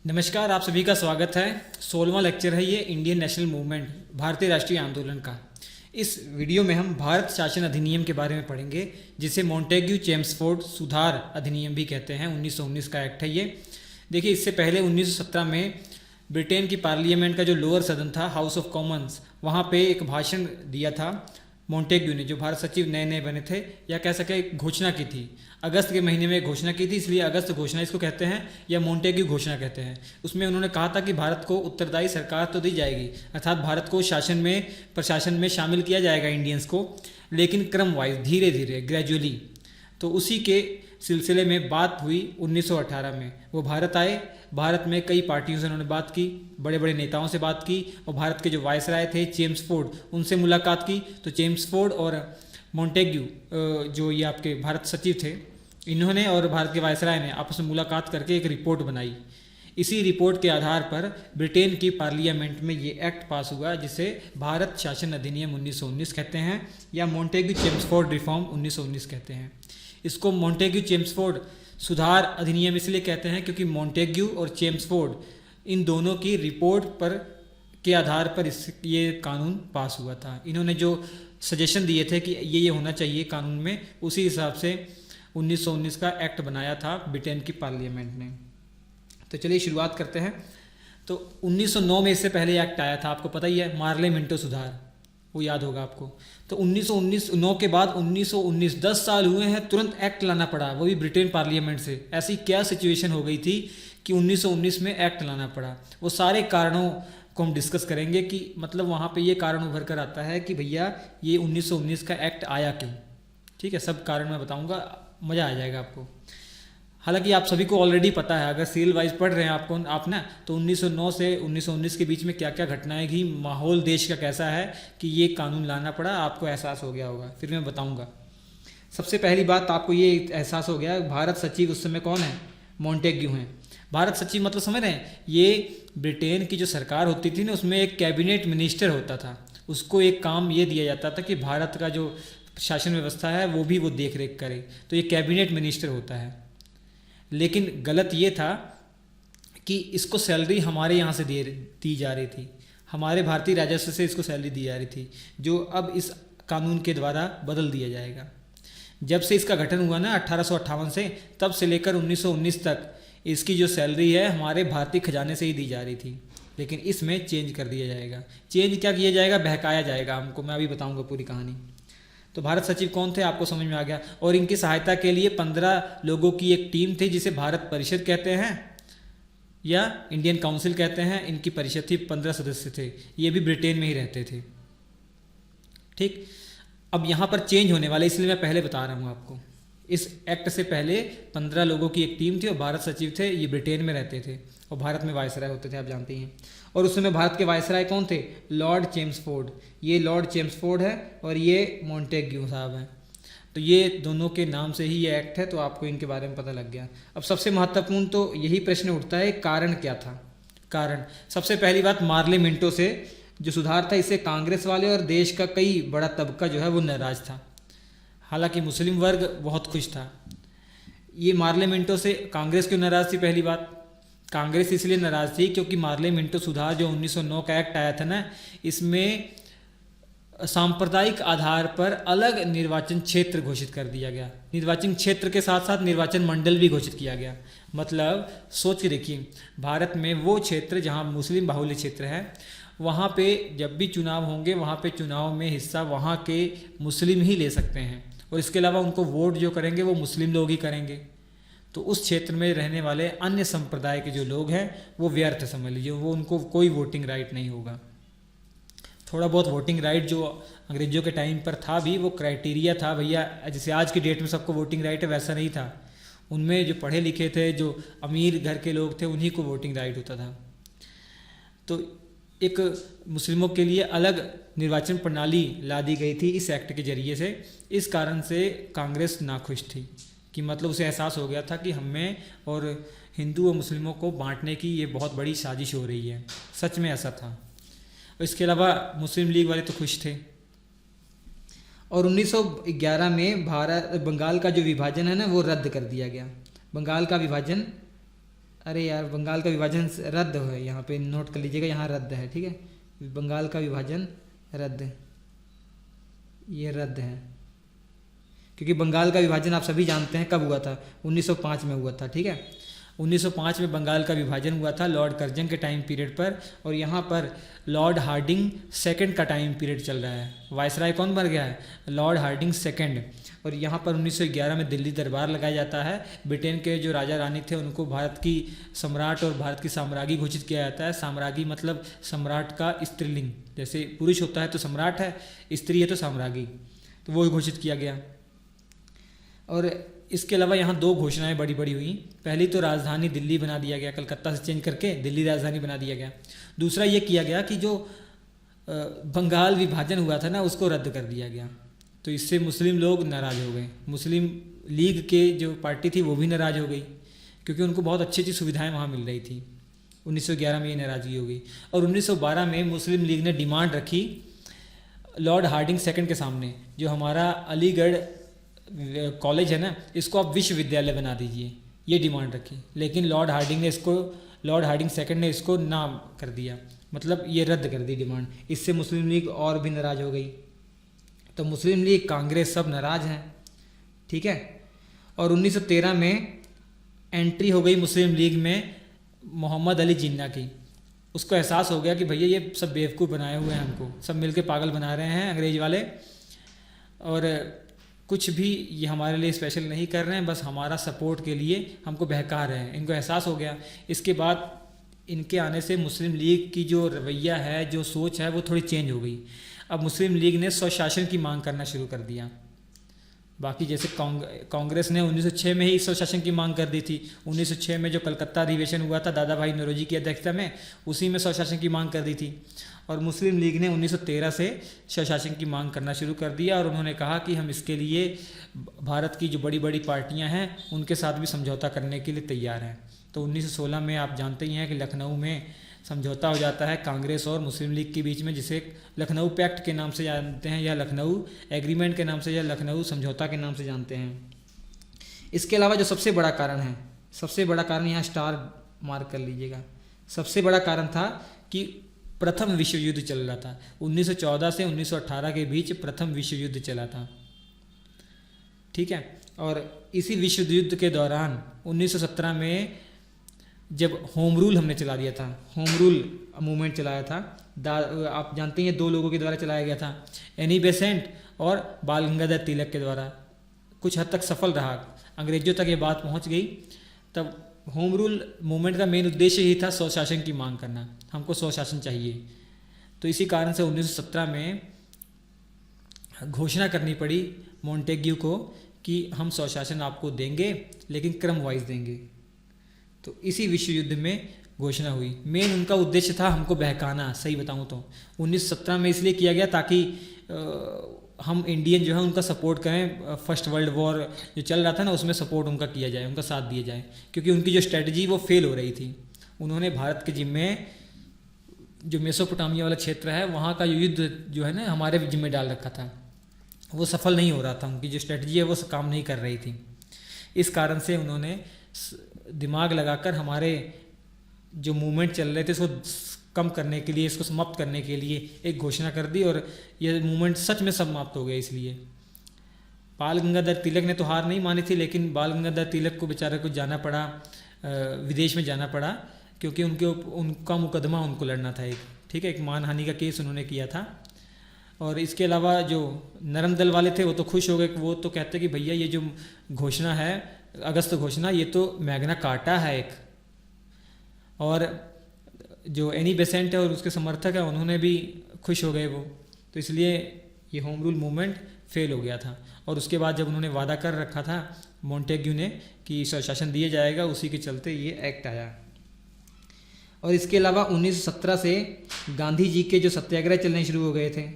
नमस्कार, आप सभी का स्वागत है। 16वां लेक्चर है ये इंडियन नेशनल मूवमेंट, भारतीय राष्ट्रीय आंदोलन का। इस वीडियो में हम भारत शासन अधिनियम के बारे में पढ़ेंगे, जिसे मॉन्टेग्यू चेम्सफोर्ड सुधार अधिनियम भी कहते हैं। 1919 का एक्ट है ये। देखिए, इससे पहले 1917 में ब्रिटेन की पार्लियामेंट का जो लोअर सदन था, हाउस ऑफ कॉमन्स, वहाँ पे एक भाषण दिया था मॉन्टेग्यू ने, जो भारत सचिव नए नए बने थे, या कह सके घोषणा की थी। अगस्त के महीने में घोषणा की थी, इसलिए अगस्त घोषणा इसको कहते हैं, या मॉन्टेग्यू घोषणा कहते हैं। उसमें उन्होंने कहा था कि भारत को उत्तरदायी सरकार तो दी जाएगी, अर्थात भारत को प्रशासन में शामिल किया जाएगा इंडियंस को, लेकिन क्रम वाइज, धीरे धीरे, ग्रेजुअली। तो उसी के सिलसिले में बात हुई 1918 में। वो भारत आए, भारत में कई पार्टियों से उन्होंने बात की, बड़े बड़े नेताओं से बात की, और भारत के जो वायसराय थे चेम्सफोर्ड, उनसे मुलाकात की। तो चेम्सफोर्ड और मॉन्टेग्यू, जो ये आपके भारत सचिव थे, इन्होंने और भारत के वायसराय ने आपस में मुलाकात करके एक रिपोर्ट बनाई। इसी रिपोर्ट के आधार पर ब्रिटेन की पार्लियामेंट में ये एक्ट पास हुआ, जिसे भारत शासन अधिनियम 1919 कहते हैं, या मॉन्टेग्यू चेम्सफोर्ड रिफॉर्म 1919 कहते हैं। इसको मॉन्टेग्यू चेम्सफोर्ड सुधार अधिनियम इसलिए कहते हैं क्योंकि मॉन्टेग्यू और चेम्सफोर्ड, इन दोनों की रिपोर्ट के आधार पर ये कानून पास हुआ था। इन्होंने जो सजेशन दिए थे कि ये होना चाहिए कानून में, उसी हिसाब से 1919 का एक्ट बनाया था ब्रिटेन की पार्लियामेंट ने। तो चलिए शुरुआत करते हैं। तो 1909 में इससे पहले एक्ट आया था, आपको पता ही है, मार्ले मिंटो सुधार, वो याद होगा आपको। तो 1919 के बाद 1919, 10 साल हुए हैं, तुरंत एक्ट लाना पड़ा, वो भी ब्रिटेन पार्लियामेंट से। ऐसी क्या सिचुएशन हो गई थी कि 1919 में एक्ट लाना पड़ा? वो सारे कारणों को हम डिस्कस करेंगे कि मतलब वहाँ पे ये कारण उभर कर आता है कि भैया ये 1919 का एक्ट आया क्यों। ठीक है, सब कारण मैं बताऊँगा, मज़ा आ जाएगा आपको। हालांकि आप सभी को ऑलरेडी पता है, अगर सीरियल वाइज पढ़ रहे हैं आप ना, तो 1909 से 1919 के बीच में क्या क्या घटनाएं घी, माहौल देश का कैसा है कि ये कानून लाना पड़ा, आपको एहसास हो गया होगा। फिर मैं बताऊंगा। सबसे पहली बात, आपको ये एहसास हो गया, भारत सचिव उस समय कौन है? मॉन्टेग्यू हैं। भारत सचिव मतलब समझ रहे हैं, ये ब्रिटेन की जो सरकार होती थी ना, उसमें एक कैबिनेट मिनिस्टर होता था। उसको एक काम ये दिया जाता था कि भारत का जो शासन व्यवस्था है वो भी वो देख रेख करे, तो ये कैबिनेट मिनिस्टर होता है। लेकिन गलत ये था कि इसको सैलरी हमारे यहाँ से दी जा रही थी, हमारे भारतीय राजस्व से इसको सैलरी दी जा रही थी, जो अब इस कानून के द्वारा बदल दिया जाएगा। जब से इसका गठन हुआ ना 1858 से, तब से लेकर 1919 तक इसकी जो सैलरी है हमारे भारतीय खजाने से ही दी जा रही थी, लेकिन इसमें चेंज कर दिया जाएगा। चेंज क्या किया जाएगा? बहकाया जाएगा हमको, मैं अभी बताऊँगा पूरी कहानी। तो भारत सचिव कौन थे, आपको समझ में आ गया। और इनकी सहायता के लिए 15 लोगों की एक टीम थी, जिसे भारत परिषद कहते हैं या इंडियन काउंसिल कहते हैं। इनकी परिषद थी, 15 सदस्य थे, ये भी ब्रिटेन में ही रहते थे। ठीक, अब यहाँ पर चेंज होने वाला, इसलिए मैं पहले बता रहा हूँ आपको। इस एक्ट से पहले 15 लोगों की एक टीम थी और भारत सचिव थे, ये ब्रिटेन में रहते थे और भारत में वायसराय होते थे, आप जानते ही हैं। और उस समय भारत के वायसराय कौन थे? Lord Chelmsford. ये लॉर्ड चेम्सफोर्ड है और ये मॉन्टेग्यू साहब हैं। तो ये दोनों के नाम से ही ये एक्ट है, तो आपको इनके बारे में पता लग गया। अब सबसे महत्वपूर्ण तो यही प्रश्न उठता है, कारण क्या था? कारण, सबसे पहली बात, मार्ले मिंटो से जो सुधार था, इससे कांग्रेस वाले और देश का कई बड़ा तबका जो है वो नाराज था। हालांकि मुस्लिम वर्ग बहुत खुश था। ये मार्ले मिंटो से कांग्रेस क्यों नाराज थी? पहली बात, कांग्रेस इसलिए नाराज थी क्योंकि मार्ले मिंटो सुधार जो 1909 का एक्ट आया था ना, इसमें सांप्रदायिक आधार पर अलग निर्वाचन क्षेत्र घोषित कर दिया गया। निर्वाचन क्षेत्र के साथ साथ निर्वाचन मंडल भी घोषित किया गया। मतलब सोच के देखिए, भारत में वो क्षेत्र जहां मुस्लिम बाहुल्य क्षेत्र है, वहाँ पे जब भी चुनाव होंगे, वहाँ पे चुनाव में हिस्सा वहाँ के मुस्लिम ही ले सकते हैं, और इसके अलावा उनको वोट जो करेंगे वो मुस्लिम लोग ही करेंगे। तो उस क्षेत्र में रहने वाले अन्य संप्रदाय के जो लोग हैं वो व्यर्थ समझ लीजिए, वो उनको कोई वोटिंग राइट नहीं होगा। थोड़ा बहुत वोटिंग राइट जो अंग्रेजों के टाइम पर था भी, वो क्राइटेरिया था भैया, जैसे आज की डेट में सबको वोटिंग राइट है, वैसा नहीं था। उनमें जो पढ़े लिखे थे, जो अमीर घर के लोग थे, उन्हीं को वोटिंग राइट होता था। तो एक मुस्लिमों के लिए अलग निर्वाचन प्रणाली ला दी गई थी इस एक्ट के जरिए से। इस कारण से कांग्रेस नाखुश थी कि मतलब उसे एहसास हो गया था कि हमें और हिंदू और मुस्लिमों को बांटने की ये बहुत बड़ी साजिश हो रही है। सच में ऐसा था। इसके अलावा मुस्लिम लीग वाले तो खुश थे। और 1911 में बंगाल का जो विभाजन है ना, वो रद्द कर दिया गया। बंगाल का विभाजन अरे यार, बंगाल का विभाजन रद्द है, यहाँ पे नोट कर लीजिएगा, यहाँ रद्द है, ठीक है। बंगाल का विभाजन रद्द, ये रद्द है, क्योंकि बंगाल का विभाजन आप सभी जानते हैं कब हुआ था, 1905 में हुआ था, ठीक है। 1905 में बंगाल का विभाजन हुआ था लॉर्ड कर्जन के टाइम पीरियड पर, और यहाँ पर लॉर्ड हार्डिंग सेकंड का टाइम पीरियड चल रहा है। वायसराय कौन बन गया है? Lord Hardinge second. और यहाँ पर 1911 में दिल्ली दरबार लगाया जाता है। ब्रिटेन के जो राजा रानी थे उनको भारत की सम्राट और भारत की साम्राज्ञी घोषित किया जाता है। साम्राज्ञी मतलब सम्राट का स्त्रीलिंग, जैसे पुरुष होता है तो सम्राट है, स्त्री है तो साम्राज्ञी, तो वो घोषित किया गया। और इसके अलावा यहाँ दो घोषणाएं बड़ी बड़ी हुई। पहली तो राजधानी दिल्ली बना दिया गया, कलकत्ता से चेंज करके दिल्ली राजधानी बना दिया गया। दूसरा ये किया गया कि जो बंगाल विभाजन हुआ था ना, उसको रद्द कर दिया गया। तो इससे मुस्लिम लोग नाराज़ हो गए। मुस्लिम लीग के जो पार्टी थी वो भी नाराज़ हो गई, क्योंकि उनको बहुत अच्छी अच्छी सुविधाएं वहाँ मिल रही थी। 1911 में ये नाराज़गी हो गई। और 1912 में मुस्लिम लीग ने डिमांड रखी लॉर्ड हार्डिंग सेकंड के सामने, जो हमारा अलीगढ़ कॉलेज है ना, इसको आप विश्वविद्यालय बना दीजिए, ये डिमांड रखी। लेकिन लॉर्ड हार्डिंग सेकंड ने इसको ना कर दिया, मतलब ये रद्द कर दी डिमांड। इससे मुस्लिम लीग और भी नाराज़ हो गई। तो मुस्लिम लीग, कांग्रेस सब नाराज़ हैं, ठीक है। और 1913 में एंट्री हो गई मुस्लिम लीग में मोहम्मद अली जिन्ना की। उसको एहसास हो गया कि भैया ये सब बेवकूफ़ बनाए हुए हैं, हमको सब मिलके पागल बना रहे हैं अंग्रेज वाले, और कुछ भी ये हमारे लिए स्पेशल नहीं कर रहे हैं, बस हमारा सपोर्ट के लिए हमको बहका रहे हैं। इनको एहसास हो गया। इसके बाद इनके आने से मुस्लिम लीग की जो रवैया है, जो सोच है, वो थोड़ी चेंज हो गई। अब मुस्लिम लीग ने स्वशासन की मांग करना शुरू कर दिया। बाकी जैसे कांग्रेस ने 1906 में ही स्वशासन की मांग कर दी थी। 1906 में जो कलकत्ता अधिवेशन हुआ था दादा भाई नौरोजी की अध्यक्षता में, उसी में स्वशासन की मांग कर दी थी। और मुस्लिम लीग ने 1913 से स्वशासन की मांग करना शुरू कर दिया, और उन्होंने कहा कि हम इसके लिए भारत की जो बड़ी बड़ी पार्टियां हैं उनके साथ भी समझौता करने के लिए तैयार हैं। तो 1916 में आप जानते ही हैं कि लखनऊ में समझौता हो जाता है कांग्रेस और मुस्लिम लीग के बीच में, जिसे लखनऊ पैक्ट के नाम से जानते हैं, या लखनऊ एग्रीमेंट के नाम से, या लखनऊ समझौता के नाम से जानते हैं। इसके अलावा जो सबसे बड़ा कारण है, सबसे बड़ा कारण यहाँ स्टार मार्क कर लीजिएगा, सबसे बड़ा कारण था कि प्रथम विश्व युद्ध चल रहा था। 1914 से 1918 के बीच प्रथम विश्व युद्ध चला था, ठीक है। और इसी विश्व युद्ध के दौरान 1917 में जब होम रूल हमने चला दिया था, होम रूल मूवमेंट चलाया था, आप जानते हैं 2 लोगों के द्वारा चलाया गया था, एनी बेसेंट और बाल गंगाधर तिलक के द्वारा। कुछ हद तक सफल रहा, अंग्रेजों तक ये बात पहुंच गई। तब होम रूल मूवमेंट का मेन उद्देश्य ही था स्वशासन की मांग करना, हमको स्वशासन चाहिए। तो इसी कारण से 1917 में घोषणा करनी पड़ी मोंटेग्यू को कि हम स्वशासन आपको देंगे, लेकिन क्रम वाइज देंगे। तो इसी विश्व युद्ध में घोषणा हुई। मेन उनका उद्देश्य था हमको बहकाना, सही बताऊं तो 1917 में इसलिए किया गया ताकि हम इंडियन जो है उनका सपोर्ट करें। फर्स्ट वर्ल्ड वॉर जो चल रहा था ना, उसमें सपोर्ट उनका किया जाए, उनका साथ दिया जाए, क्योंकि उनकी जो स्ट्रेटजी वो फेल हो रही थी। उन्होंने भारत के जिम्मे जो मेसोपोटामिया वाला क्षेत्र है वहाँ का युद्ध जो है ना हमारे जिम्मे डाल रखा था, वो सफल नहीं हो रहा था। उनकी जो स्ट्रेटजी है वो काम नहीं कर रही थी। इस कारण से उन्होंने दिमाग लगाकर हमारे जो मूवमेंट चल रहे थे उसको कम करने के लिए, इसको समाप्त करने के लिए एक घोषणा कर दी, और यह मूवमेंट सच में समाप्त हो गया। इसलिए बाल गंगाधर तिलक ने तो हार नहीं मानी थी, लेकिन बाल गंगाधर तिलक को बेचारे को जाना पड़ा, विदेश में जाना पड़ा, क्योंकि उनका मुकदमा उनको लड़ना था एक, ठीक है, एक मानहानि का केस उन्होंने किया था। और इसके अलावा जो नरम दल वाले थे वो तो खुश हो गए, वो तो कहते कि भैया ये जो घोषणा है, अगस्त घोषणा, ये तो मैग्ना कार्टा है एक। और जो एनी बेसेंट है और उसके समर्थक है उन्होंने भी खुश हो गए वो। तो इसलिए ये होम रूल मूवमेंट फेल हो गया था। और उसके बाद जब उन्होंने वादा कर रखा था मोंटेग्यू ने कि स्वशासन दिया जाएगा, उसी के चलते ये एक्ट आया। और इसके अलावा 1917 से गांधी जी के जो सत्याग्रह चलने शुरू हो गए थे,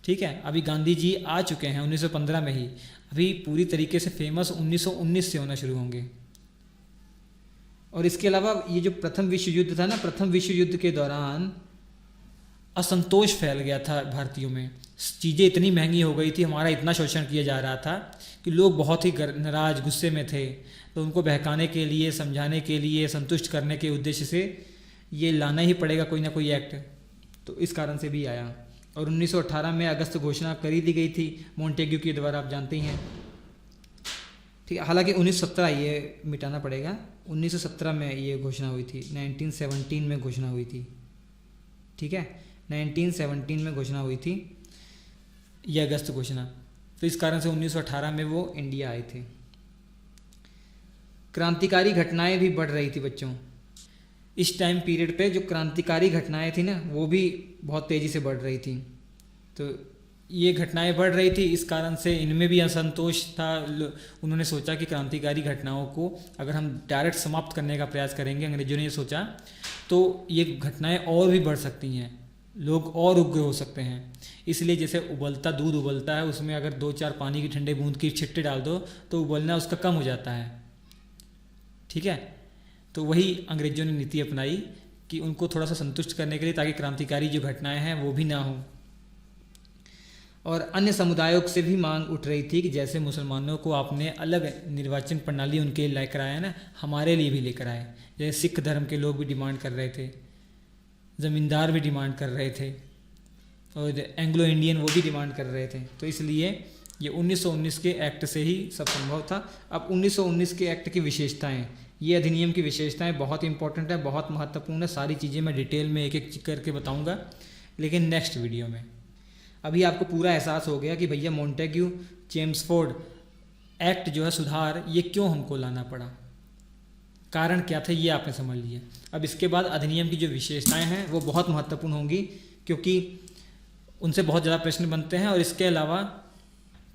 ठीक है। अभी गांधी जी आ चुके हैं 1915 में ही, अभी पूरी तरीके से फेमस 1919 से होना शुरू होंगे। और इसके अलावा ये जो प्रथम विश्व युद्ध था ना, प्रथम विश्व युद्ध के दौरान असंतोष फैल गया था भारतीयों में। चीज़ें इतनी महंगी हो गई थी, हमारा इतना शोषण किया जा रहा था कि लोग बहुत ही नाराज़ गुस्से में थे। तो उनको बहकाने के लिए, समझाने के लिए, संतुष्ट करने के उद्देश्य से ये लाना ही पड़ेगा कोई ना कोई एक्ट, तो इस कारण से भी आया। और 1918 में अगस्त घोषणा करी दी गई थी मोंटेग्यू के द्वारा, आप जानते ही हैं। ठीक है, हालांकि 1917 ये मिटाना पड़ेगा, 1917 में ये घोषणा हुई थी, 1917 में घोषणा हुई थी। ठीक है, 1917 में घोषणा हुई थी ये अगस्त घोषणा। तो इस कारण से 1918 में वो इंडिया आए थे। क्रांतिकारी घटनाएं भी बढ़ रही थी बच्चों। इस टाइम पीरियड पे जो क्रांतिकारी घटनाएं थी ना, वो भी बहुत तेज़ी से बढ़ रही थी। तो ये घटनाएं बढ़ रही थी, इस कारण से इनमें भी असंतोष था। उन्होंने सोचा कि क्रांतिकारी घटनाओं को अगर हम डायरेक्ट समाप्त करने का प्रयास करेंगे, अंग्रेजों ने ये सोचा, तो ये घटनाएं और भी बढ़ सकती हैं, लोग और उग्र हो सकते हैं। इसलिए जैसे उबलता दूध उबलता है, उसमें अगर 2-4 पानी की ठंडे बूंद की छिट्टे डाल दो तो उबलना उसका कम हो जाता है। ठीक है, तो वही अंग्रेजों ने नीति अपनाई कि उनको थोड़ा सा संतुष्ट करने के लिए, ताकि क्रांतिकारी जो घटनाएं हैं वो भी ना हो। और अन्य समुदायों से भी मांग उठ रही थी कि जैसे मुसलमानों को आपने अलग निर्वाचन प्रणाली उनके लिए लेकर आया ना, हमारे लिए भी लेकर आए। जैसे सिख धर्म के लोग भी डिमांड कर रहे थे, ज़मींदार भी डिमांड कर रहे थे, और एंग्लो इंडियन वो भी डिमांड कर रहे थे। तो इसलिए ये 1919 के एक्ट से ही सब संभव था। अब 1919 के एक्ट की विशेषताएं, ये अधिनियम की विशेषताएं बहुत इंपॉर्टेंट है, बहुत महत्वपूर्ण है। सारी चीज़ें मैं डिटेल में एक एक करके बताऊंगा, लेकिन नेक्स्ट वीडियो में। अभी आपको पूरा एहसास हो गया कि भैया मोंटेग्यू चेम्सफोर्ड एक्ट जो है सुधार, ये क्यों हमको लाना पड़ा, कारण क्या थे, ये आपने समझ लिया। अब इसके बाद अधिनियम की जो विशेषताएं हैं वो बहुत महत्वपूर्ण होंगी, क्योंकि उनसे बहुत ज़्यादा प्रश्न बनते हैं। और इसके अलावा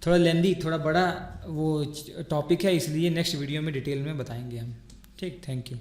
थोड़ा लेंदी, थोड़ा बड़ा वो टॉपिक है, इसलिए नेक्स्ट वीडियो में डिटेल में बताएंगे हम। ठीक, थैंक यू।